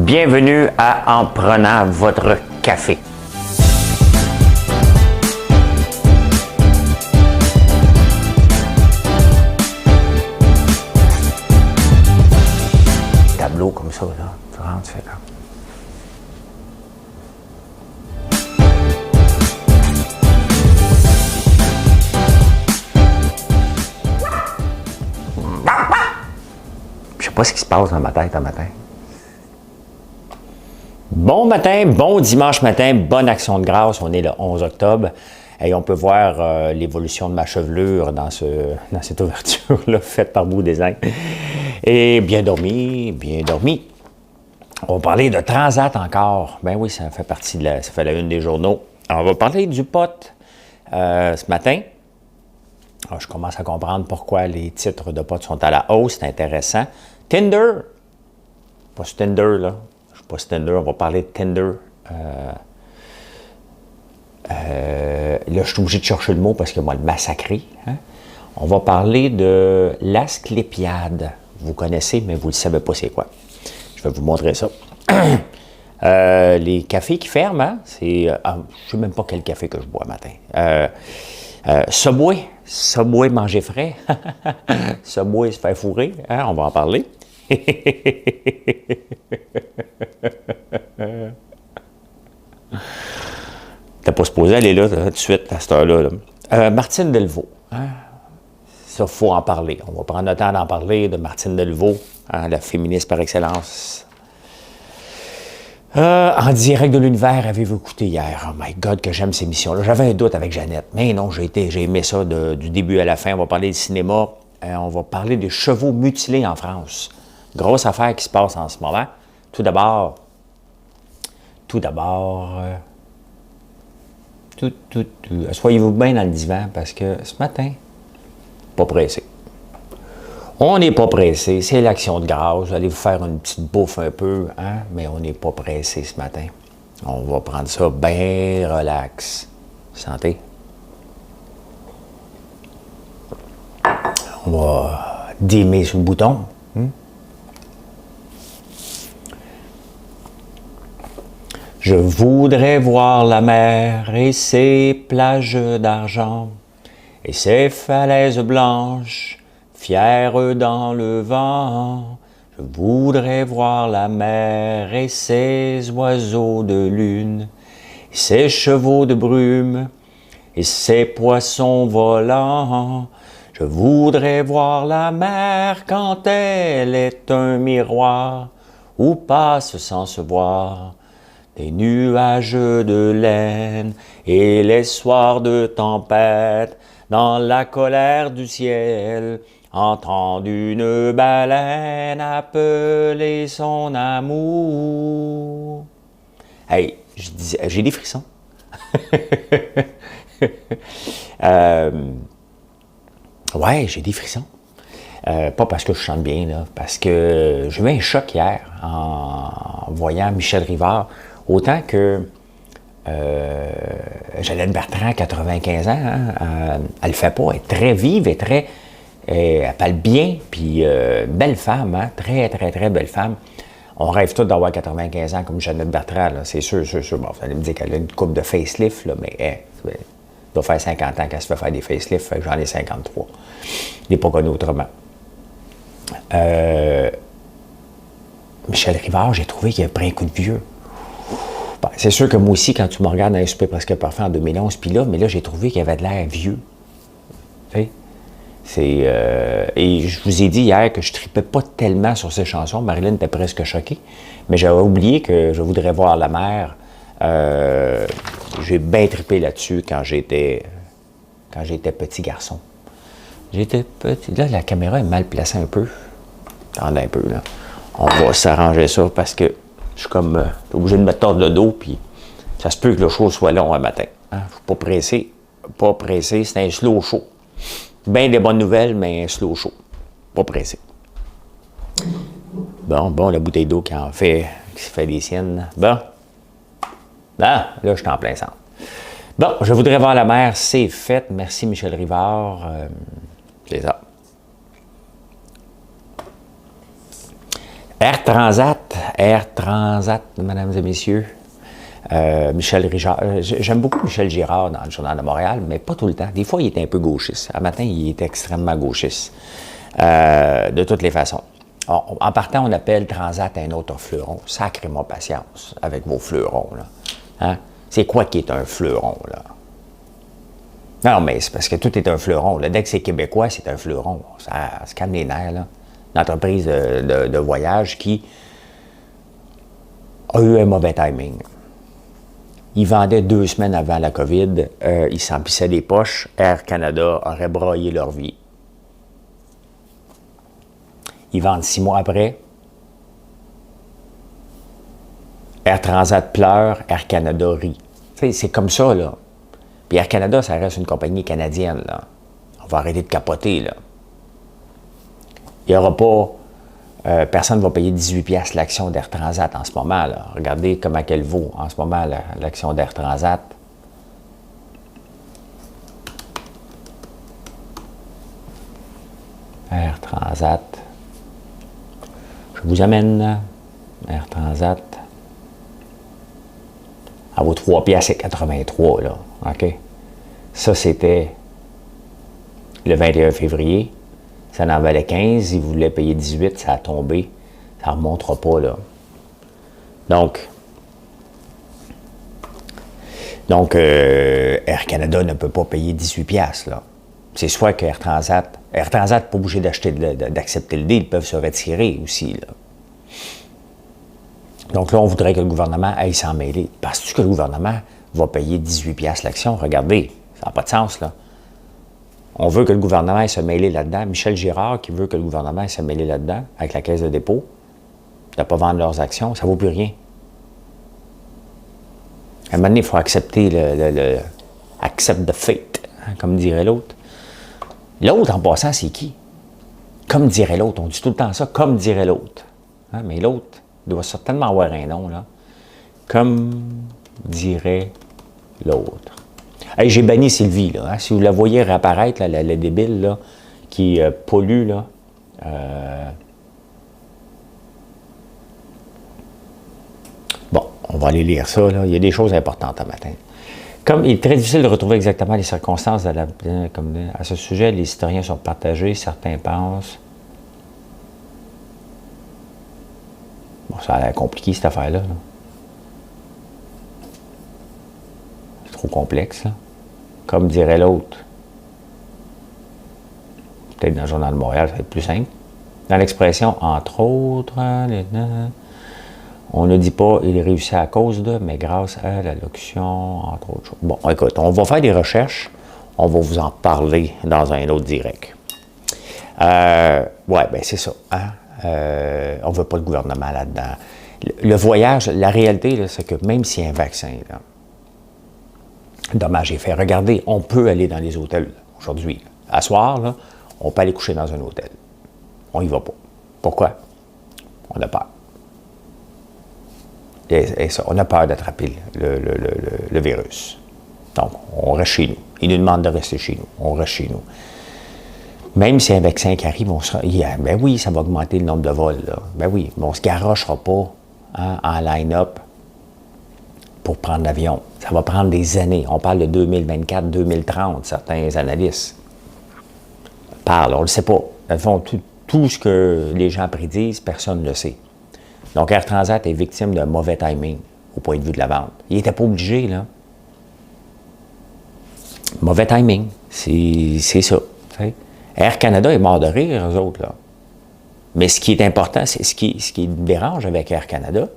Bienvenue à En prenant votre café. Tableau comme ça, là. Tu rentres, tu fais là. Je sais pas ce qui se passe dans ma tête un matin. Bon matin, bon dimanche matin, bonne action de grâce. On est le 11 octobre et on peut voir l'évolution de ma chevelure dans cette ouverture-là faite par Beau Design. Et bien dormi, bien dormi. On va parler de Transat encore. Ben oui, ça fait la une des journaux. Alors, on va parler du pot ce matin. Alors, je commence à comprendre pourquoi les titres de pot sont à la hausse. C'est intéressant. Tinder. Pas ce Tinder, là. Pas Tinder, on va parler de Tinder. Là, je suis obligé de chercher le mot parce que moi, le massacré. Hein? On va parler de l'Asclépiade. Vous connaissez, mais vous ne savez pas c'est quoi. Je vais vous montrer ça. Les cafés qui ferment, hein? Je ne sais même pas quel café que je bois matin. Subway manger frais. Subway se faire fourrer. Hein? On va en parler. T'as pas supposé aller là tout de suite à cette heure-là. Martine Delvaux. Hein? Ça, il faut en parler. On va prendre le temps d'en parler de Martine Delvaux, hein, la féministe par excellence. En direct de l'univers, avez-vous écouté hier? Oh my God, que j'aime ces missions-là. J'avais un doute avec Jeannette, mais non, j'ai aimé ça du début à la fin. On va parler du cinéma. On va parler des chevaux mutilés en France. Grosse affaire qui se passe en ce moment. Tout d'abord, soyez-vous bien dans le divan parce que ce matin, pas pressé. On n'est pas pressé, c'est l'action de grâce. Vous allez vous faire une petite bouffe un peu, hein? Mais on n'est pas pressé ce matin. On va prendre ça bien relax. Santé. On va démer sur le bouton. Je voudrais voir la mer et ses plages d'argent et ses falaises blanches, fières dans le vent. Je voudrais voir la mer et ses oiseaux de lune, et ses chevaux de brume et ses poissons volants. Je voudrais voir la mer quand elle est un miroir où passe sans se voir des nuages de laine et les soirs de tempête, dans la colère du ciel, entendre une baleine appeler son amour. Hey, j'ai des frissons. Ouais, j'ai des frissons. Pas parce que je chante bien, là, parce que j'ai eu un choc hier en voyant Michel Rivard. Autant que Jeannette Bertrand, 95 ans, hein, elle le fait pas. Elle est très vive et très... elle parle bien, puis belle femme, hein, très, très, très belle femme. On rêve tous d'avoir 95 ans comme Jeannette Bertrand, c'est sûr. Bon, vous allez me dire qu'elle a une coupe de facelift, là, mais elle doit faire 50 ans qu'elle se fait faire des facelifts, fait que j'en ai 53. Je n'ai pas connu autrement. Michel Rivard, j'ai trouvé qu'il a pris un coup de vieux. C'est sûr que moi aussi, quand tu me regardes dans un souper presque parfait en 2011, puis là, mais là, j'ai trouvé qu'il avait de l'air vieux. Tu sais? Et je vous ai dit hier que je ne tripais pas tellement sur ces chansons. Marilyn était presque choquée. Mais j'avais oublié que je voudrais voir la mer. J'ai bien trippé là-dessus quand j'étais petit garçon. J'étais petit. Là, la caméra est mal placée un peu. Attendez un peu, là. On va s'arranger ça parce que je suis comme obligé de me tordre le dos, puis ça se peut que le show soit long un matin. Hein? Je suis pas pressé, c'est un slow show. Bien des bonnes nouvelles, mais un slow show. Pas pressé. Bon, la bouteille d'eau qui se fait des siennes. Bon, là, je suis en plein centre. Bon, je voudrais voir la mer, c'est fait. Merci Michel Rivard. C'est ça. Air Transat, mesdames et messieurs. Michel Richard. J'aime beaucoup Michel Girard dans le Journal de Montréal, mais pas tout le temps. Des fois, il est un peu gauchiste. Un matin, il est extrêmement gauchiste. De toutes les façons. En partant, on appelle Transat un autre fleuron. Sacrez-moi patience avec vos fleurons, là. Hein? C'est quoi qui est un fleuron, là? Non, mais c'est parce que tout est un fleuron. Là. Dès que c'est québécois, c'est un fleuron. Ça se calme les nerfs, là. Une entreprise de voyage qui a eu un mauvais timing. Ils vendaient 2 semaines avant la COVID. Ils s'emplissaient les poches. Air Canada aurait broyé leur vie. Ils vendent 6 mois après. Air Transat pleure, Air Canada rit. C'est comme ça, là. Puis Air Canada, ça reste une compagnie canadienne, là. On va arrêter de capoter, là. Il n'y aura pas... personne ne va payer 18$ l'action d'Air Transat en ce moment, là. Regardez comment elle vaut en ce moment, l'action d'Air Transat. Air Transat. Je vous amène Air Transat. Elle vaut 3,83$, là. OK? Ça, c'était le 21 février. Ça en valait 15. Ils voulaient payer 18. Ça a tombé. Ça ne remontera pas, là. Donc Air Canada ne peut pas payer 18$, là. C'est soit que Air Transat n'est pas obligé d'accepter le deal. Ils peuvent se retirer aussi, là. Donc là, on voudrait que le gouvernement aille s'en mêler. Penses-tu que le gouvernement va payer 18$ l'action? Regardez, ça n'a pas de sens, là. On veut que le gouvernement aille se mêler là-dedans. Michel Girard, qui veut que le gouvernement aille se mêler là-dedans, avec la Caisse de dépôt, de ne pas vendre leurs actions, ça ne vaut plus rien. À un moment donné, il faut accepter accept the fate, hein, comme dirait l'autre. L'autre, en passant, c'est qui? Comme dirait l'autre. On dit tout le temps ça, comme dirait l'autre. Hein, mais l'autre doit certainement avoir un nom, là. Comme dirait l'autre. Hey, j'ai banni Sylvie, là. Hein? Si vous la voyez réapparaître, là, la débile, là, qui pollue, là. Bon, on va aller lire ça, là. Il y a des choses importantes à matin. Comme il est très difficile de retrouver exactement les circonstances à ce sujet, les historiens sont partagés. Certains pensent... Bon, ça a l'air compliqué, cette affaire-là. Là. C'est trop complexe, là. Comme dirait l'autre. Peut-être dans le Journal de Montréal, ça va être plus simple. Dans l'expression « entre autres », on ne dit pas « il réussit à cause de », mais grâce à la locution, entre autres choses. Bon, écoute, on va faire des recherches. On va vous en parler dans un autre direct. Ouais, ben c'est ça. Hein? On ne veut pas de gouvernement là-dedans. Le voyage, la réalité, c'est que même s'il y a un vaccin, là, dommage est fait. Regardez, on peut aller dans les hôtels aujourd'hui. À soir, là, on peut aller coucher dans un hôtel. On n'y va pas. Pourquoi? On a peur. Et ça, on a peur d'attraper le virus. Donc, on reste chez nous. Ils nous demandent de rester chez nous. On reste chez nous. Même si un vaccin qui arrive, ben oui, ça va augmenter le nombre de vols. Là. Ben oui, mais on ne se garochera pas, hein, en line-up pour prendre l'avion. Ça va prendre des années. On parle de 2024, 2030, certains analystes parlent. On ne le sait pas. Dans le fond, tout ce que les gens prédisent, personne ne le sait. Donc, Air Transat est victime d'un mauvais timing au point de vue de la vente. Il n'était pas obligé, là. Mauvais timing, c'est ça. T'sais. Air Canada est mort de rire, eux autres, là. Mais ce qui est important, c'est ce qui dérange avec Air Canada,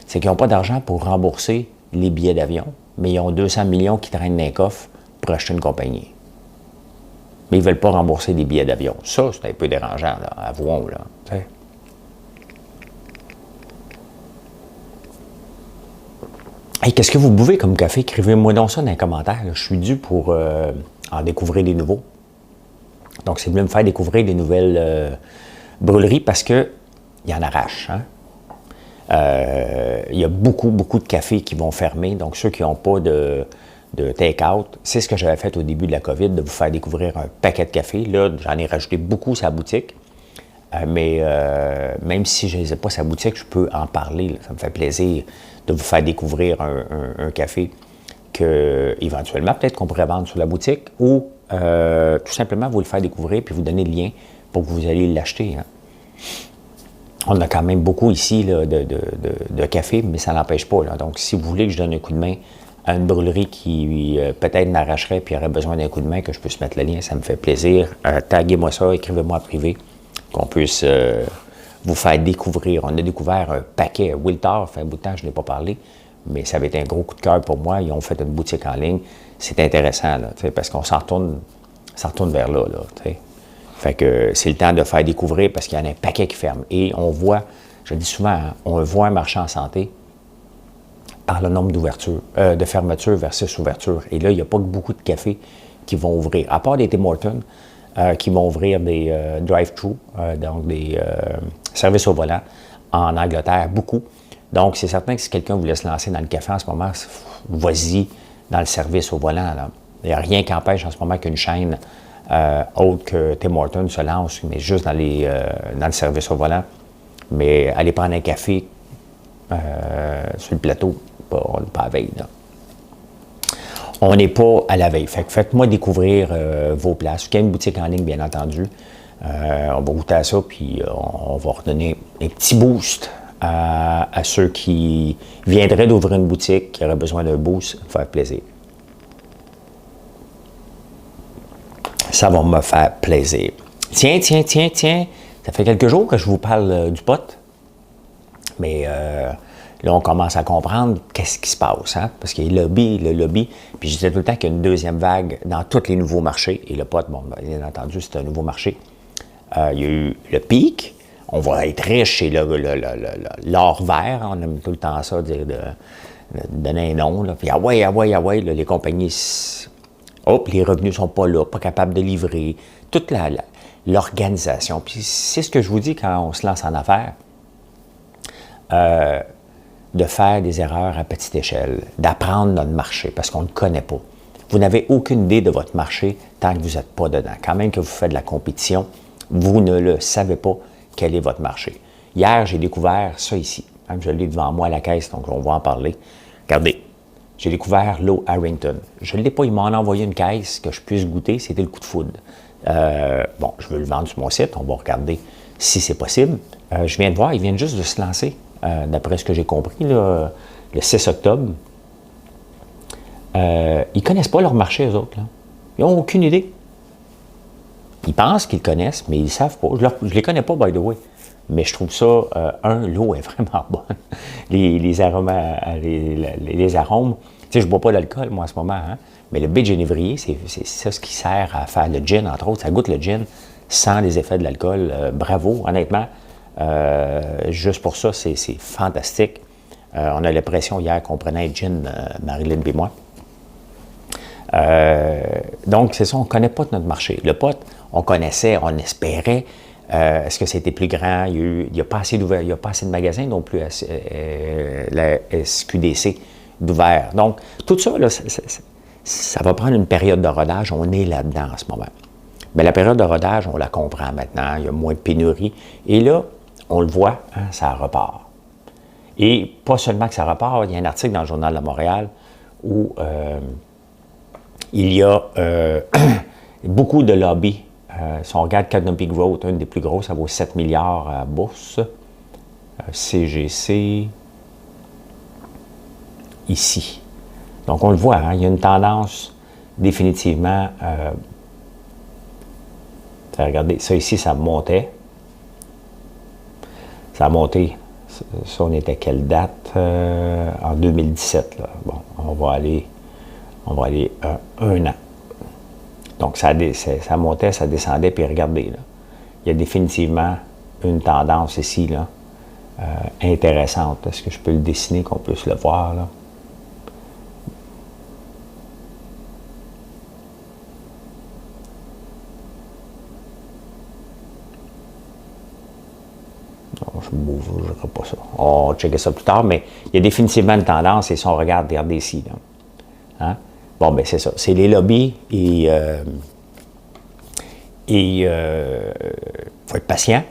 c'est qu'ils n'ont pas d'argent pour rembourser les billets d'avion, mais ils ont 200 millions qui traînent dans les coffres pour acheter une compagnie. Mais ils ne veulent pas rembourser les billets d'avion. Ça, c'est un peu dérangeant, là, avouons, là. T'sais. Hey, qu'est-ce que vous buvez comme café? Écrivez-moi donc ça dans les commentaires. Là. Je suis dû pour en découvrir des nouveaux. Donc, c'est venu me faire découvrir des nouvelles brûleries parce qu'il y en arrache. Hein? Il y a beaucoup de cafés qui vont fermer. Donc, ceux qui n'ont pas de take-out, c'est ce que j'avais fait au début de la COVID, de vous faire découvrir un paquet de café. Là, j'en ai rajouté beaucoup sur la boutique. Mais même si je ne les ai pas sa boutique, je peux en parler. Là. Ça me fait plaisir de vous faire découvrir un café que, éventuellement, peut-être qu'on pourrait vendre sur la boutique ou tout simplement vous le faire découvrir puis vous donner le lien pour que vous alliez l'acheter. Hein. On a quand même beaucoup ici là, de café, mais ça n'empêche pas. Là. Donc, si vous voulez que je donne un coup de main à une brûlerie qui peut-être m'arracherait puis aurait besoin d'un coup de main, que je puisse mettre le lien, ça me fait plaisir. Taguez-moi ça, écrivez-moi en privé, qu'on puisse vous faire découvrir. On a découvert un paquet. Wiltar, fait un bout de temps, je n'ai pas parlé, mais ça avait été un gros coup de cœur pour moi. Ils ont fait une boutique en ligne. C'est intéressant, là, parce qu'on s'en retourne vers là. Fait que c'est le temps de faire découvrir parce qu'il y en a un paquet qui ferme. Et on voit, je le dis souvent, hein, on voit un marché en santé par le nombre d'ouvertures, de fermetures versus ouvertures. Et là, il n'y a pas beaucoup de cafés qui vont ouvrir. À part des Tim Hortons qui vont ouvrir des drive-thru, donc des services au volant en Angleterre, beaucoup. Donc, c'est certain que si quelqu'un voulait se lancer dans le café en ce moment, vas-y dans le service au volant. Là. Il n'y a rien qui empêche en ce moment qu'une chaîne autre que Tim Hortons se lance, mais juste dans le service au volant. Mais aller prendre un café sur le plateau, on n'est pas à veille. Là. On n'est pas à la veille. Faites-moi découvrir vos places. Il y a une boutique en ligne, bien entendu. On va goûter à ça, puis on va redonner un petit boost à ceux qui viendraient d'ouvrir une boutique, qui auraient besoin d'un boost, faire plaisir. Ça va me faire plaisir. Tiens. Ça fait quelques jours que je vous parle du pot. Mais là, on commence à comprendre qu'est-ce qui se passe. Hein? Parce qu'il y a le lobby. Puis je disais tout le temps qu'il y a une deuxième vague dans tous les nouveaux marchés. Et le pot, bon, bien entendu, c'est un nouveau marché. Il y a eu le pic. On va être riche chez l'or vert. On aime tout le temps ça, dire de donner un nom. Là. Puis ouais, là, les compagnies... Hop, les revenus ne sont pas là, pas capables de livrer. Toute l'organisation. Puis c'est ce que je vous dis quand on se lance en affaires. De faire des erreurs à petite échelle, d'apprendre notre marché, parce qu'on ne le connaît pas. Vous n'avez aucune idée de votre marché tant que vous n'êtes pas dedans. Quand même que vous faites de la compétition, vous ne le savez pas quel est votre marché. Hier, j'ai découvert ça ici. Je l'ai devant moi à la caisse, donc on va en parler. Regardez, j'ai découvert l'eau Harrington. Je ne l'ai pas, ils m'en ont envoyé une caisse que je puisse goûter, c'était le coup de foudre. Bon, je veux le vendre sur mon site, on va regarder si c'est possible. Je viens de voir, ils viennent juste de se lancer. D'après ce que j'ai compris, là, le 6 octobre, ils ne connaissent pas leur marché, eux autres. Là. Ils n'ont aucune idée. Ils pensent qu'ils connaissent, mais ils ne savent pas. Je ne les connais pas, by the way. Mais je trouve ça, l'eau est vraiment bonne. Les arômes, les arômes. Tu sais, je ne bois pas d'alcool, moi, en ce moment. Hein? Mais le baie de génévrier, c'est ça ce qui sert à faire le gin, entre autres. Ça goûte le gin sans les effets de l'alcool. Bravo, honnêtement. Juste pour ça, c'est fantastique. On a l'impression hier qu'on prenait un gin, Marilyn et moi. Donc, c'est ça, on ne connaît pas notre marché. Le pot, on connaissait, on espérait. Est-ce que c'était plus grand? Il n'y a pas assez d'ouvert, il n'y a pas assez de magasins non plus, la SQDC d'ouvert. Donc, tout ça, là, ça va prendre une période de rodage. On est là-dedans en ce moment. Mais la période de rodage, on la comprend maintenant. Il y a moins de pénurie. Et là, on le voit, hein, ça repart. Et pas seulement que ça repart, il y a un article dans le Journal de Montréal où il y a beaucoup de lobbies. Si on regarde Canopy Growth, une des plus grosses, ça vaut 7 milliards à bourse. CGC, ici. Donc, on le voit, hein, il y a une tendance définitivement. Regardez, ça ici, ça montait. Ça a monté. Ça, on était à quelle date? En 2017. Là. Bon, on va aller un an. Donc, ça montait, ça descendait, puis regardez, là, il y a définitivement une tendance ici, là, intéressante. Est-ce que je peux le dessiner, qu'on puisse le voir, là? Non, je ne bougerai pas ça. On va checker ça plus tard, mais il y a définitivement une tendance, et si on regarde, regardez ici, là. Hein? Bon, ben c'est ça. C'est les lobbies et faut être patient.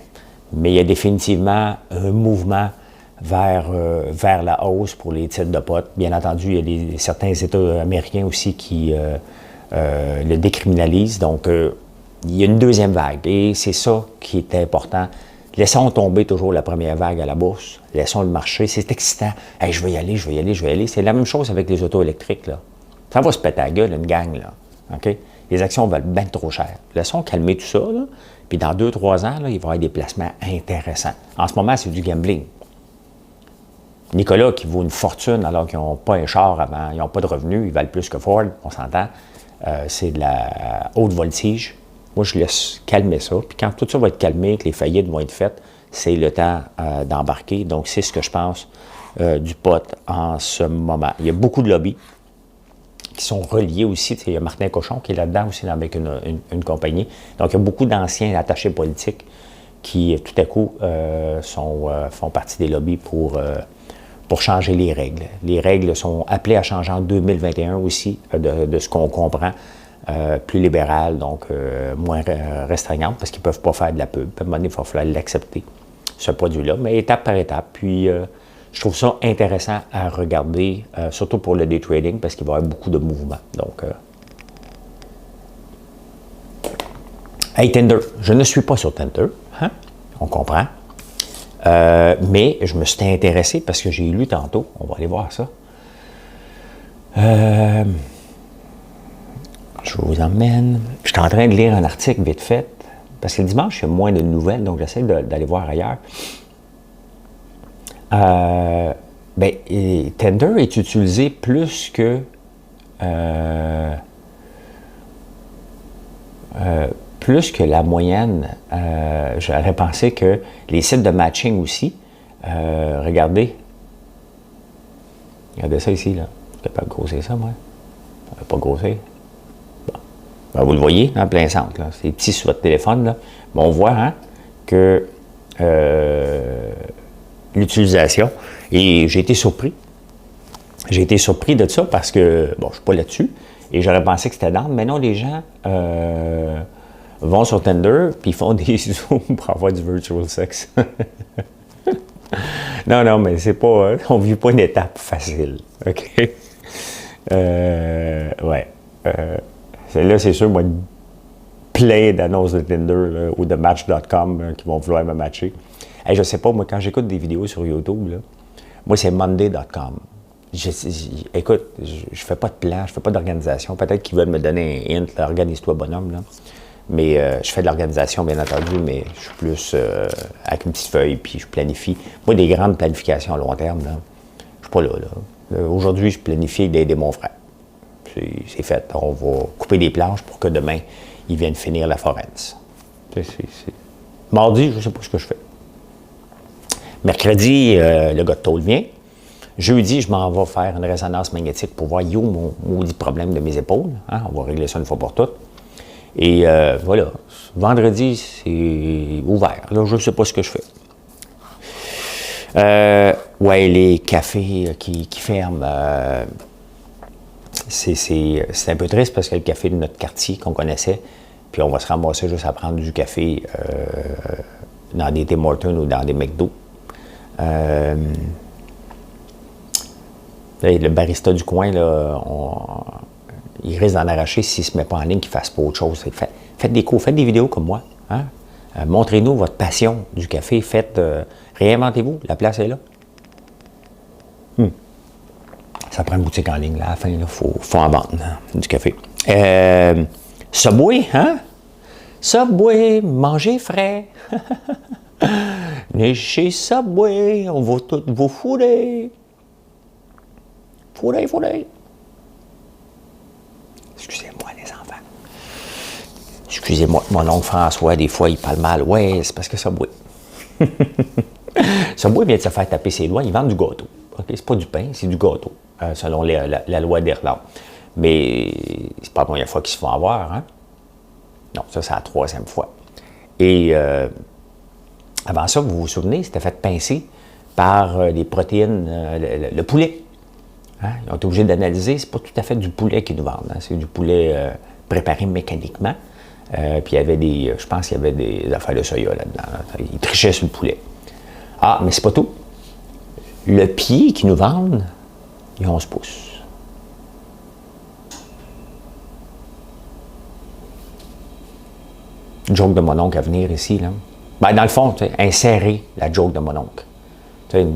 Mais il y a définitivement un mouvement vers la hausse pour les titres de pot. Bien entendu, il y a certains États américains aussi qui le décriminalisent. Donc, il y a une deuxième vague. Et c'est ça qui est important. Laissons tomber toujours la première vague à la bourse. Laissons le marché. C'est excitant. Hey, je vais y aller, je vais y aller, je vais y aller. C'est la même chose avec les autos électriques, là. Ça va se péter la gueule, une gang, là. OK? Les actions valent bien trop cher. Laissons calmer tout ça, là. Puis dans 2-3 ans, là, il va y avoir des placements intéressants. En ce moment, c'est du gambling. Nicolas, qui vaut une fortune alors qu'ils n'ont pas un char avant, ils n'ont pas de revenus, ils valent plus que Ford, on s'entend. C'est de la haute voltige. Moi, je laisse calmer ça. Puis quand tout ça va être calmé, que les faillites vont être faites, c'est le temps d'embarquer. Donc, c'est ce que je pense du pot en ce moment. Il y a beaucoup de lobbies qui sont reliés aussi. Il y a Martin Cochon qui est là-dedans aussi avec une compagnie. Donc, il y a beaucoup d'anciens attachés politiques qui, tout à coup, font partie des lobbies pour changer les règles. Les règles sont appelées à changer en 2021 aussi, de ce qu'on comprend. Plus libérales, donc moins restreignantes, parce qu'ils ne peuvent pas faire de la pub. À un moment donné, il va falloir l'accepter, ce produit-là, mais étape par étape. Puis, je trouve ça intéressant à regarder, surtout pour le day trading, parce qu'il va y avoir beaucoup de mouvements. Donc, hey, Tinder, je ne suis pas sur Tinder, hein? On comprend. Mais je me suis intéressé parce que j'ai lu tantôt, on va aller voir ça. Je vous emmène. Je suis en train de lire un article vite fait, parce que le dimanche, il y a moins de nouvelles, donc j'essaie d'aller voir ailleurs. Tinder est utilisé plus que la moyenne. J'aurais pensé que les sites de matching aussi. Regardez ça ici, là. Je suis capable de grossir ça, moi. Pas grossir. Ben, vous le voyez, en plein centre, là. C'est petit sur votre téléphone, là. Mais on voit hein, que l'utilisation, et j'ai été surpris. J'ai été surpris de ça parce que, bon, je ne suis pas là-dessus, et j'aurais pensé que c'était d'ordre, mais non, les gens vont sur Tinder, puis ils font des zooms pour avoir du virtual sex. Non, mais c'est pas, on ne vit pas une étape facile, OK? Ouais. Là, c'est sûr, moi, plein d'annonces de Tinder là, ou de Match.com qui vont vouloir me matcher. Hey, je sais pas, moi, quand j'écoute des vidéos sur YouTube, là, moi, c'est Monday.com. Écoute, je fais pas de plan, je fais pas d'organisation. Peut-être qu'ils veulent me donner un hint, organise-toi, bonhomme, là. Mais je fais de l'organisation, bien entendu, mais je suis plus avec une petite feuille, puis je planifie. Moi, des grandes planifications à long terme, là, je suis pas là. Aujourd'hui, je planifie d'aider mon frère. C'est fait. On va couper des planches pour que demain, ils viennent finir la forense. Mardi, je ne sais pas ce que je fais. Mercredi, le gars de tôle vient. Jeudi, je m'en vais faire une résonance magnétique pour voir mon maudit problème de mes épaules. Hein? On va régler ça une fois pour toutes. Et voilà. Vendredi, c'est ouvert. Là, je ne sais pas ce que je fais. Ouais, les cafés qui ferment. C'est un peu triste parce que le café de notre quartier qu'on connaissait, puis on va se ramasser juste à prendre du café dans des Tim Hortons ou dans des McDo. Le barista du coin, là, il risque d'en arracher s'il ne se met pas en ligne, qu'il ne fasse pas autre chose. Faites des cours, faites des vidéos comme moi. Hein? Montrez-nous votre passion du café. Réinventez-vous, la place est là. Ça prend une boutique en ligne, là, à la fin, il faut en vendre hein, du café. Subway, hein? Subway, manger frais. Venez chez Subway, on va tout vous fourrer. Fourrer. Excusez-moi, les enfants. Excusez-moi, mon oncle François, des fois, il parle mal. Ouais, c'est parce que Subway. Subway vient de se faire taper ses doigts, ils vendent du gâteau. Okay? C'est pas du pain, c'est du gâteau, selon la loi d'Irlande. Mais c'est pas la première fois qu'ils se font avoir, hein? Non, ça, c'est la 3e fois. Et avant ça, vous vous souvenez, c'était fait pincer par les protéines, le poulet. Hein? Ils ont été obligés d'analyser, c'est pas tout à fait du poulet qu'ils nous vendent, hein? C'est du poulet préparé mécaniquement Puis il y avait des, je pense qu'il y avait des affaires de soya là-dedans. Là. Ils trichaient sur le poulet. Ah, mais c'est pas tout. Le pied qu'ils nous vendent, il est 11 pouces. Joke de mon oncle à venir ici, là. Ben, dans le fond, insérer la joke de mon oncle. Tu sais,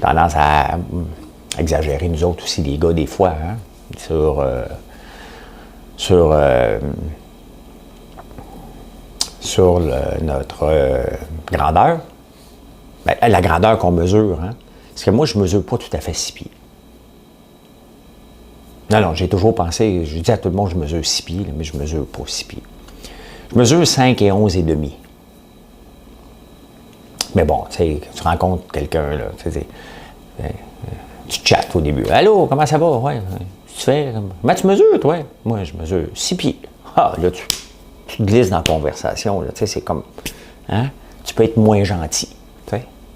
tendance à exagérer, nous autres aussi, les gars, des fois, hein, sur notre grandeur. Ben, la grandeur qu'on mesure, hein. Parce que moi, je ne mesure pas tout à fait 6 pieds. Non, j'ai toujours pensé, je dis à tout le monde, je mesure 6 pieds, là, mais je ne mesure pas 6 pieds. Je mesure 5 et 11 et demi. Mais bon, tu sais, tu rencontres quelqu'un, là, tu chattes au début. Allô, comment ça va? Ouais, tu fais. Comment tu mesures, toi? Moi, je mesure 6 pieds. Ah, là, tu te glisses dans la conversation, là, tu sais, c'est comme. Hein? Tu peux être moins gentil.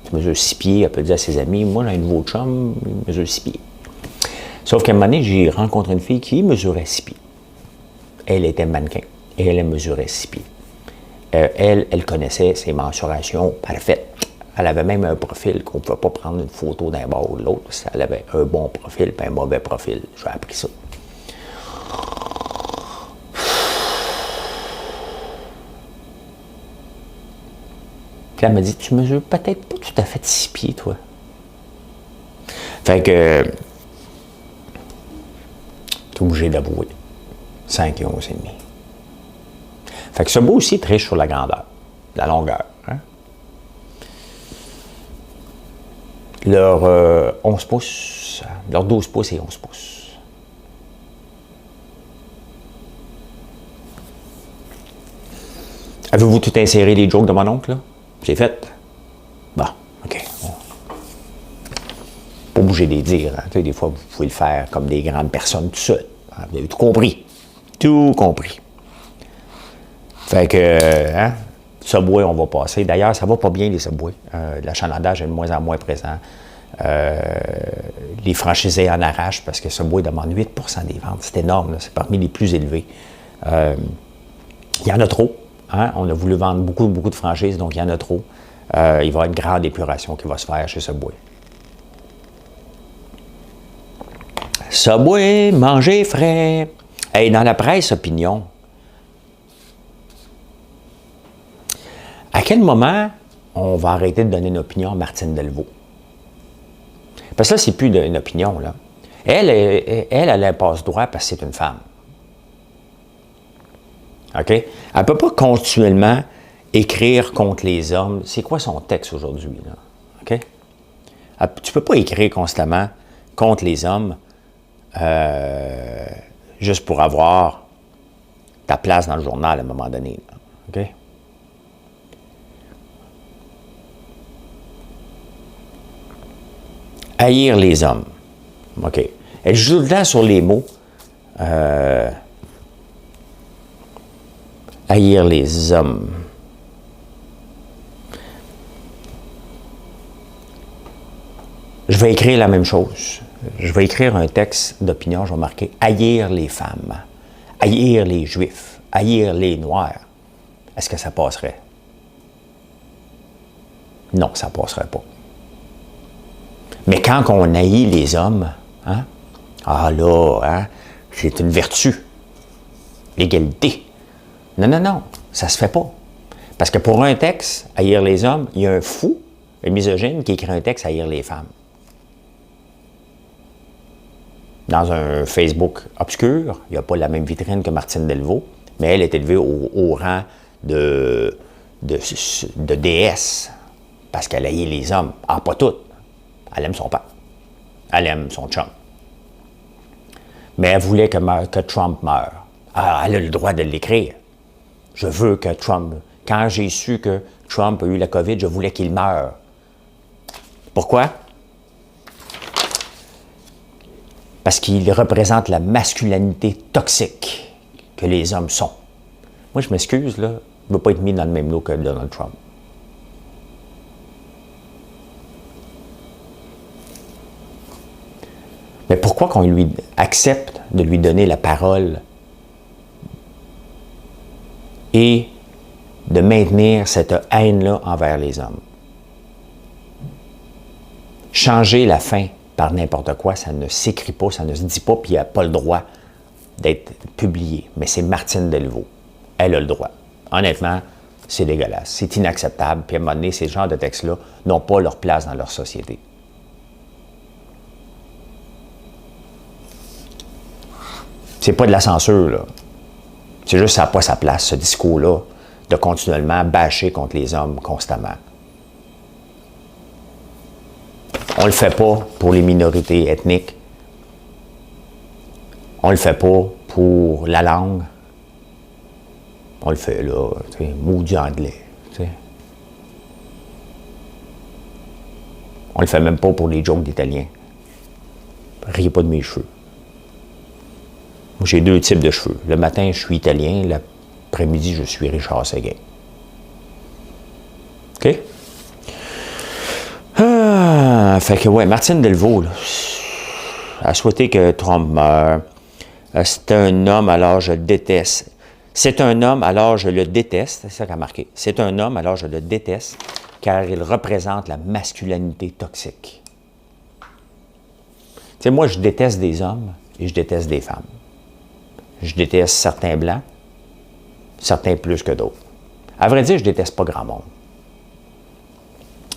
Tu mesures 6 pieds, elle peut dire à ses amis, moi, j'ai un nouveau chum, il mesure 6 pieds. Sauf qu'à un moment donné, j'ai rencontré une fille qui mesurait 6 pieds. Elle était mannequin et elle mesurait 6 pieds. Elle connaissait ses mensurations parfaites. Elle avait même un profil qu'on ne pouvait pas prendre une photo d'un bord ou de l'autre. Elle avait un bon profil et un mauvais profil. J'ai appris ça. Puis elle m'a dit, tu mesures peut-être pas tout à fait 6 pieds, toi. Fait que, tu es obligé d'avouer. 5 et 11 et demi. Fait que ce bout aussi triche sur la grandeur, la longueur. Hein? Leur 11 pouces, leur 12 pouces et 11 pouces. Avez-vous tout inséré les jokes de mon oncle, là? C'est fait? Bon, OK. Bon. Pas obligé de les dire. Hein? Tu sais, des fois, vous pouvez le faire comme des grandes personnes tout seul. Hein? Vous avez tout compris. Tout compris. Fait que, hein, Subway, on va passer. D'ailleurs, ça va pas bien, les Subway. L'achalandage est de moins en moins présent. Les franchisés en arrachent parce que Subway demande 8 % des ventes. C'est énorme, c'est parmi les plus élevés. Il y en a trop. Hein? On a voulu vendre beaucoup de franchises, donc il y en a trop. Il va y avoir une grande épuration qui va se faire chez Subway. Subway, manger frais. Hey, dans la presse opinion, à quel moment on va arrêter de donner une opinion à Martine Delvaux? Parce que là, c'est plus une opinion, là. Elle a passe-droit parce que c'est une femme. OK? Elle ne peut pas continuellement écrire contre les hommes. C'est quoi son texte aujourd'hui, là? OK? Tu ne peux pas écrire constamment contre les hommes juste pour avoir ta place dans le journal à un moment donné, là. OK? Haïr les hommes. OK. Elle joue tout le temps sur les mots. Haïr les hommes. Je vais écrire la même chose. Je vais écrire un texte d'opinion, je vais marquer « Haïr les femmes, haïr les juifs, haïr les noirs ». Est-ce que ça passerait? Non, ça ne passerait pas. Mais quand on haït les hommes, hein, ah là, hein, c'est une vertu. L'égalité. Non, ça se fait pas. Parce que pour un texte, haïr les hommes, il y a un fou, un misogyne, qui écrit un texte haïr les femmes. Dans un Facebook obscur, il n'y a pas la même vitrine que Martine Delvaux, mais elle est élevée au rang de déesse, parce qu'elle haït les hommes. Ah, pas toutes. Elle aime son père. Elle aime son chum. Mais elle voulait que Trump meure. Alors, elle a le droit de l'écrire. Je veux que Trump... Quand j'ai su que Trump a eu la COVID, je voulais qu'il meure. Pourquoi? Parce qu'il représente la masculinité toxique que les hommes sont. Moi, je m'excuse, là. Je ne veux pas être mis dans le même lot que Donald Trump. Mais pourquoi qu'on lui accepte de lui donner la parole et de maintenir cette haine-là envers les hommes. Changer la fin par n'importe quoi, ça ne s'écrit pas, ça ne se dit pas, puis il n'y a pas le droit d'être publié. Mais c'est Martine Delvaux. Elle a le droit. Honnêtement, c'est dégueulasse. C'est inacceptable. Puis à un moment donné, ces genres de textes-là n'ont pas leur place dans leur société. C'est pas de la censure, là. C'est juste que ça n'a pas sa place, ce discours-là, de continuellement bâcher contre les hommes constamment. On le fait pas pour les minorités ethniques. On le fait pas pour la langue. On le fait là, tu sais, maudit anglais, tu sais. On le fait même pas pour les jokes d'Italiens. Riez pas de mes cheveux. Moi, j'ai 2 types de cheveux. Le matin, je suis italien. L'après-midi, je suis Richard Seguin. OK? Fait que, ouais, Martine Delvaux, là, a souhaité que Trump meure. C'est un homme, alors je le déteste. C'est un homme, alors je le déteste. C'est ça qu'elle a marqué. C'est un homme, alors je le déteste, car il représente la masculinité toxique. Tu sais, moi, je déteste des hommes et je déteste des femmes. Je déteste certains blancs, certains plus que d'autres. À vrai dire, je déteste pas grand monde.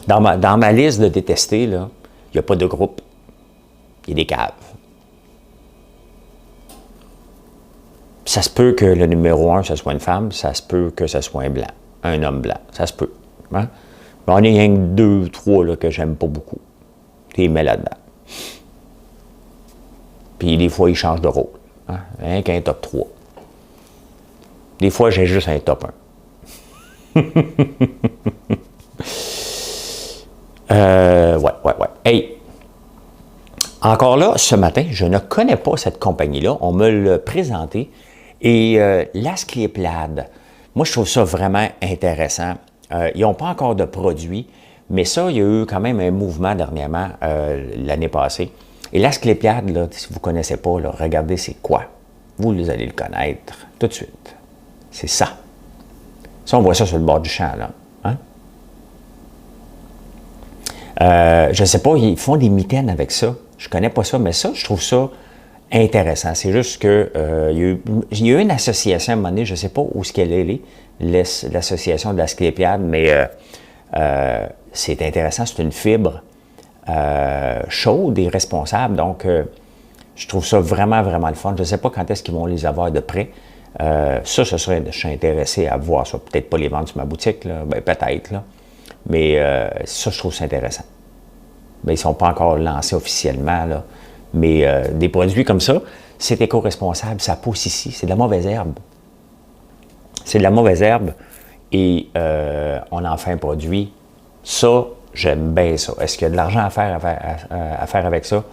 Dans ma liste de détester, là, il n'y a pas de groupe. Il y a des caves. Ça se peut que le numéro 1, ce soit une femme, ça se peut que ce soit un blanc, un homme blanc. Ça se peut. Hein? Mais on est rien que 2, 3 là, que j'aime pas beaucoup. Tu les mets là-dedans. Puis des fois, ils changent de rôle. Hein? Rien qu'un top 3. Des fois, j'ai juste un top 1. Ouais. Hey! Encore là, ce matin, je ne connais pas cette compagnie-là. On me l'a présenté. Et Las Clépiades, moi, je trouve ça vraiment intéressant. Ils n'ont pas encore de produits, mais ça, il y a eu quand même un mouvement dernièrement, l'année passée. Et Las Clépiades, là, si vous ne connaissez pas, là, regardez c'est quoi. Vous allez le connaître tout de suite. C'est ça. Ça, on voit ça sur le bord du champ, là. Hein? Je ne sais pas, ils font des mitaines avec ça. Je ne connais pas ça, mais ça, je trouve ça intéressant. C'est juste que il y a eu une association à un moment donné, je ne sais pas où est-ce qu'elle est, l'association de la Clépiade, mais c'est intéressant, c'est une fibre chaude et responsable, donc je trouve ça vraiment, vraiment le fun. Je ne sais pas quand est-ce qu'ils vont les avoir de près. Je serais intéressé à voir ça. Peut-être pas les vendre sur ma boutique, là. Ben, peut-être, là. Mais ça, je trouve ça intéressant. Ben, ils ne sont pas encore lancés officiellement, là. Mais des produits comme ça, c'est éco-responsable, ça pousse ici, c'est de la mauvaise herbe. C'est de la mauvaise herbe et on en fait un produit. Ça, j'aime bien ça. Est-ce qu'il y a de l'argent à faire avec ça?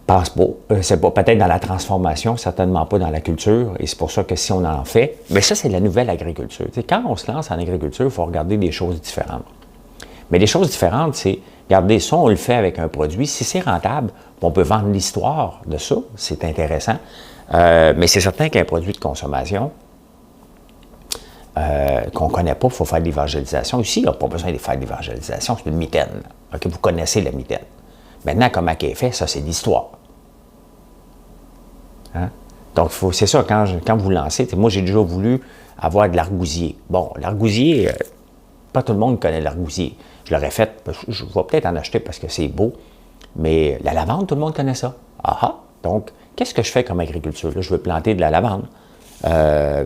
Pense pas. C'est pas peut-être dans la transformation, certainement pas dans la culture. Et c'est pour ça que si on en fait, mais ça, c'est la nouvelle agriculture. Tu sais, quand on se lance en agriculture, il faut regarder des choses différentes. Mais les choses différentes, c'est, regardez, ça, on le fait avec un produit. Si c'est rentable, on peut vendre l'histoire de ça. C'est intéressant. Mais c'est certain qu'un produit de consommation qu'on ne connaît pas, il faut faire de l'évangélisation. Ici, il n'y a pas besoin de faire de l'évangélisation, c'est une mitaine. Okay? Vous connaissez la mitaine. Maintenant, comment elle est faite, ça, c'est l'histoire. Hein? Donc, c'est ça, quand vous lancez, moi, j'ai déjà voulu avoir de l'argousier. Bon, l'argousier, pas tout le monde connaît l'argousier. Je l'aurais fait, je vais peut-être en acheter parce que c'est beau, mais la lavande, tout le monde connaît ça. Ah! Donc, qu'est-ce que je fais comme agriculture? Là, je veux planter de la lavande à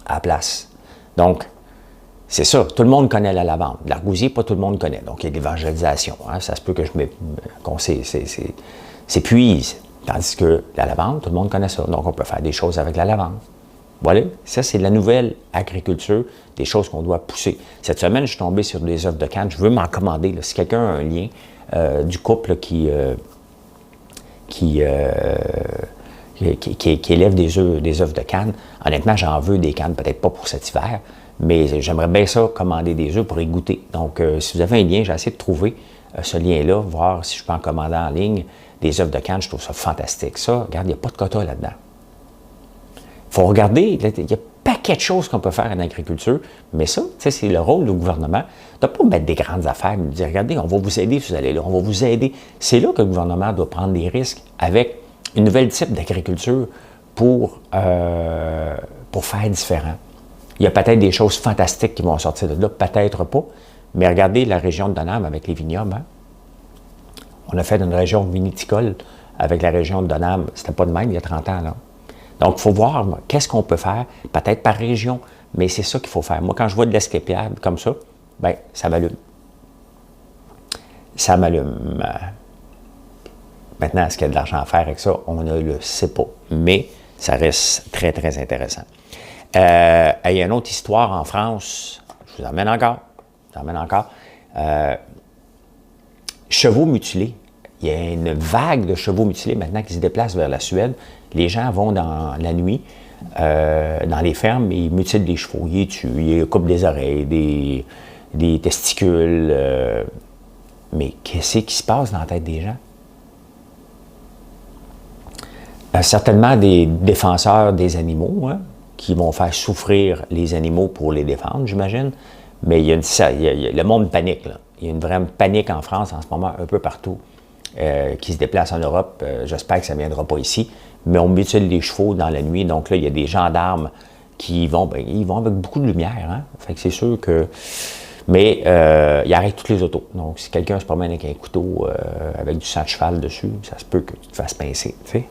la place. Donc, c'est ça, tout le monde connaît la lavande. L'argousier, pas tout le monde connaît. Donc, il y a de l'évangélisation. Hein? Ça se peut que qu'on s'épuise. Tandis que la lavande, tout le monde connaît ça. Donc, on peut faire des choses avec la lavande. Voilà, ça, c'est la nouvelle agriculture, des choses qu'on doit pousser. Cette semaine, je suis tombé sur des œufs de canne. Je veux m'en commander. Là. Si quelqu'un a un lien du couple qui élève des œufs de canne, honnêtement, j'en veux des cannes, peut-être pas pour cet hiver, mais j'aimerais bien ça, commander des œufs pour y goûter. Donc, si vous avez un lien, j'ai essayé de trouver ce lien-là, voir si je peux en commander en ligne des œufs de canne. Je trouve ça fantastique. Ça, regarde, il n'y a pas de quota là-dedans. Il faut regarder, il y a paquet paquet de choses qu'on peut faire en agriculture, mais ça, c'est le rôle du gouvernement de ne pas mettre des grandes affaires, mais de dire, regardez, on va vous aider si vous allez là, on va vous aider. C'est là que le gouvernement doit prendre des risques avec une nouvelle type d'agriculture pour faire différent. Il y a peut-être des choses fantastiques qui vont sortir de là, peut-être pas, mais regardez la région de Donham avec les vignobles. Hein? On a fait une région viniticole avec la région de Donham. C'était pas de même il y a 30 ans. Là. Donc, il faut voir qu'est-ce qu'on peut faire, peut-être par région, mais c'est ça qu'il faut faire. Moi, quand je vois de l'escapade comme ça, bien, ça m'allume. Ça m'allume. Maintenant, est-ce qu'il y a de l'argent à faire avec ça? On ne le sait pas. Mais ça reste très, très intéressant. Il y a une autre histoire en France. Je vous emmène encore. Chevaux mutilés. Il y a une vague de chevaux mutilés maintenant qui se déplacent vers la Suède. Les gens vont dans la nuit, dans les fermes, et ils mutilent des chevaux. Ils les tuent, ils coupent des oreilles, des testicules. Mais qu'est-ce qui se passe dans la tête des gens? Certainement des défenseurs des animaux, hein, qui vont faire souffrir les animaux pour les défendre, j'imagine. Mais le monde panique. Là. Il y a une vraie panique en France en ce moment, un peu partout, qui se déplace en Europe. J'espère que ça ne viendra pas ici. Mais on mutile les chevaux dans la nuit. Donc là, il y a des gendarmes qui vont, ils vont avec beaucoup de lumière. Hein? Fait que c'est sûr que... Mais ils arrêtent toutes les autos. Donc si quelqu'un se promène avec un couteau avec du sang de cheval dessus, ça se peut que tu te fasses pincer. Tu sais?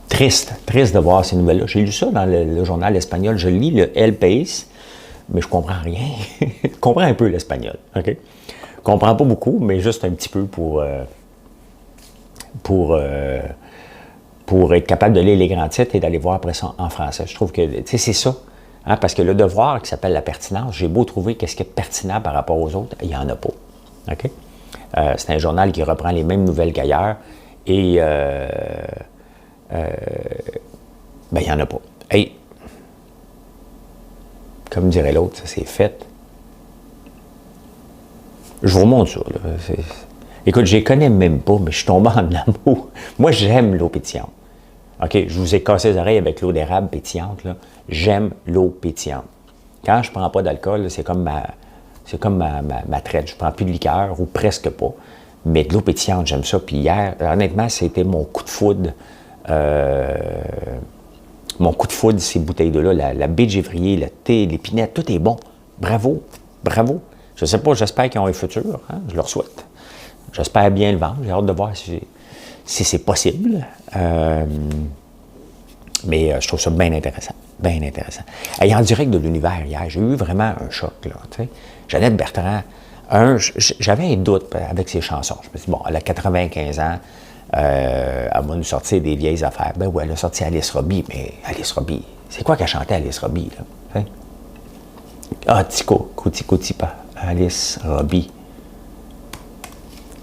Triste de voir ces nouvelles-là. J'ai lu ça dans le journal espagnol. Je lis le El País, mais je comprends rien. Je comprends un peu l'espagnol, OK? Je comprends pas beaucoup, mais juste un petit peu pour être capable de lire les grands titres et d'aller voir après ça en français. Je trouve que, tu sais, c'est ça. Hein, parce que le devoir qui s'appelle la pertinence, j'ai beau trouver qu'est-ce qui est pertinent par rapport aux autres, il n'y en a pas. OK? C'est un journal qui reprend les mêmes nouvelles qu'ailleurs et ben, il n'y en a pas. Hey, comme dirait l'autre, ça c'est fait. Je vous remonte ça. Là. Écoute, je les connais même pas, mais je suis tombé en amour. Moi, j'aime l'eau pétillante. OK, je vous ai cassé les oreilles avec l'eau d'érable pétillante. J'aime l'eau pétillante. Quand je ne prends pas d'alcool, c'est comme ma traite. Je ne prends plus de liqueur, ou presque pas. Mais de l'eau pétillante, j'aime ça. Puis hier, honnêtement, c'était mon coup de foudre. Ces bouteilles d'eau-là, la baie de gévrier, le thé, l'épinette, tout est bon. Bravo, bravo. Je ne sais pas, j'espère qu'ils ont un futur, hein? Je leur souhaite. J'espère bien le vendre, j'ai hâte de voir si c'est possible. Mais je trouve ça bien intéressant, bien intéressant. Et en direct de l'univers hier, j'ai eu vraiment un choc, là, tu sais. Jeannette Bertrand, j'avais un doute avec ses chansons. Je me suis dit, bon, elle a 95 ans, elle va nous sortir des vieilles affaires. Ben oui, elle a sorti Alice Robbie, mais Alice Robbie, c'est quoi qu'elle chantait Alice Robbie, là? Hein? Ah, Tico, Tipa, Alice Robbie.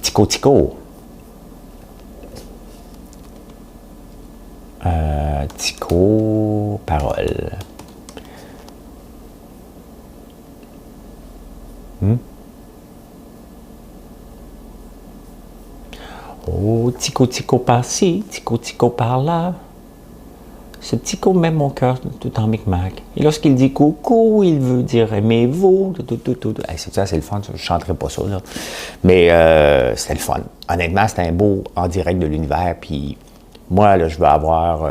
Tico. Tico, parole. Oh, Tico par-ci, Tico par-là. Ce Tico met mon cœur tout en micmac. Et lorsqu'il dit coucou, il veut dire aimez-vous. Hey, c'est le fun, je ne chanterai pas ça, là. Mais c'était le fun. Honnêtement, c'était un beau en direct de l'univers. Puis moi, là, je vais avoir...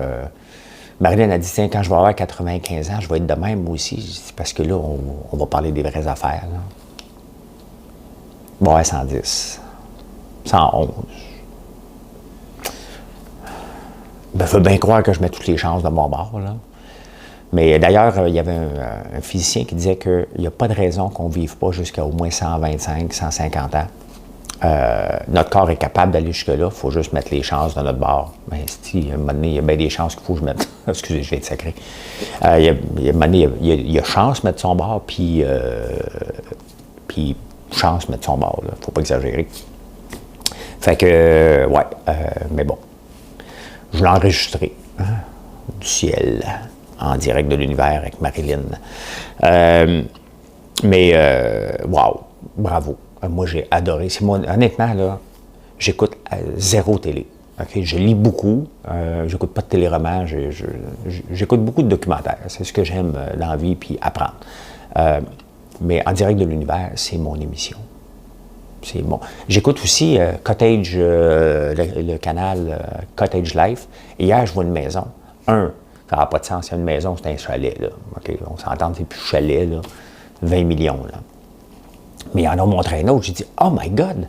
Marilyn a dit, tiens, quand je vais avoir 95 ans, je vais être de même, moi aussi. Parce que là, on va parler des vraies affaires. Là. Bon, ouais, 110. 111. Ben, faut bien croire que je mets toutes les chances de mon bord, là. Mais d'ailleurs, il y avait un physicien qui disait qu'il n'y a pas de raison qu'on ne vive pas jusqu'à au moins 125, 150 ans. Notre corps est capable d'aller jusque-là, il faut juste mettre les chances de notre bord. Ben, à un moment donné, il y a bien des chances qu'il faut que je mette. Excusez, je vais être sacré. Il y a chance de mettre son bord, puis chance de mettre son bord, il ne faut pas exagérer. Fait que, ouais, mais bon. Je l'ai enregistré, hein, du ciel, en direct de l'univers avec Marilyn. Wow, bravo. Moi, j'ai adoré. Honnêtement, là, j'écoute zéro télé. Okay? Je lis beaucoup. J'écoute pas de téléromans. J'écoute beaucoup de documentaires. C'est ce que j'aime dans la vie, puis apprendre. Mais En direct de l'univers, c'est mon émission. C'est bon. J'écoute aussi Cottage, le canal Cottage Life. Et hier, je vois une maison. Ça n'a pas de sens. Il y a une maison, c'est un chalet. Là. Okay? On s'entend, c'est plus chalet, là. 20 millions. Là. Mais ils en ont montré un autre. J'ai dit, oh my God!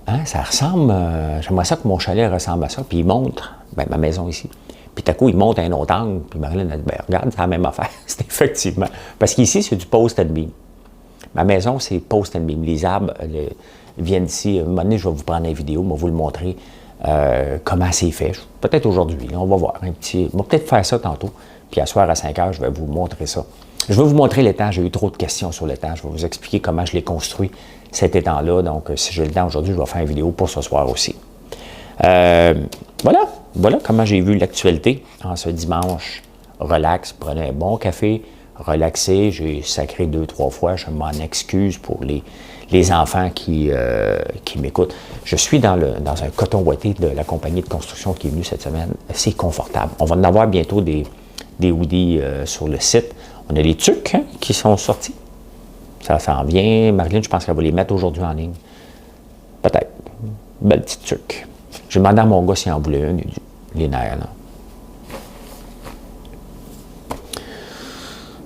Hein, ça ressemble. J'aimerais ça que mon chalet ressemble à ça. Puis ils montrent, ma maison ici. Puis tout à coup, ils montent à un autre angle. Puis Marilyn a dit, regarde, c'est la même affaire. C'est effectivement. Parce qu'ici, c'est du post and beam. Ma maison, c'est post and beam. Les arbres viennent d'ici. À un moment donné, je vais vous prendre une vidéo, je vais vous le montrer comment c'est fait. Peut-être aujourd'hui, on va voir. On va peut-être faire ça tantôt. Puis à soir à 5 heures, je vais vous montrer ça. Je vais vous montrer l'étang. J'ai eu trop de questions sur l'étang. Je vais vous expliquer comment je l'ai construit, cet étang-là. Donc, si j'ai le temps aujourd'hui, je vais faire une vidéo pour ce soir aussi. Voilà comment j'ai vu l'actualité en ce dimanche. Relax, prenez un bon café, relaxé. J'ai sacré 2-3 fois. Je m'en excuse pour les enfants qui m'écoutent. Je suis dans un coton ouaté de la compagnie de construction qui est venue cette semaine. C'est confortable. On va en avoir bientôt des hoodies sur le site. On a les tucs qui sont sortis. Ça s'en vient. Marilyn, je pense qu'elle va les mettre aujourd'hui en ligne. Peut-être. Belle petite tuque. J'ai demandé à mon gars s'il en voulait un, les nerfs,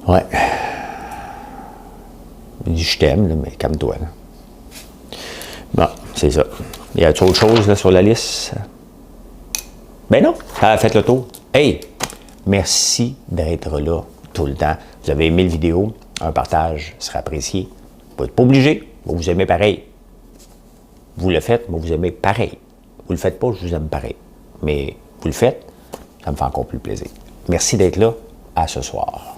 là. Ouais. Il dit, je t'aime, mais calme-toi, là. Bon, c'est ça. Y a-t-il autre chose là, sur la liste? Ben non, ça a fait le tour. Hey, merci d'être là tout le temps. Vous avez aimé la vidéo, un partage sera apprécié. Vous n'êtes pas obligé, vous aimez pareil. Vous le faites, mais vous aimez pareil. Vous le faites pas, je vous aime pareil. Mais vous le faites, ça me fait encore plus plaisir. Merci d'être là. À ce soir.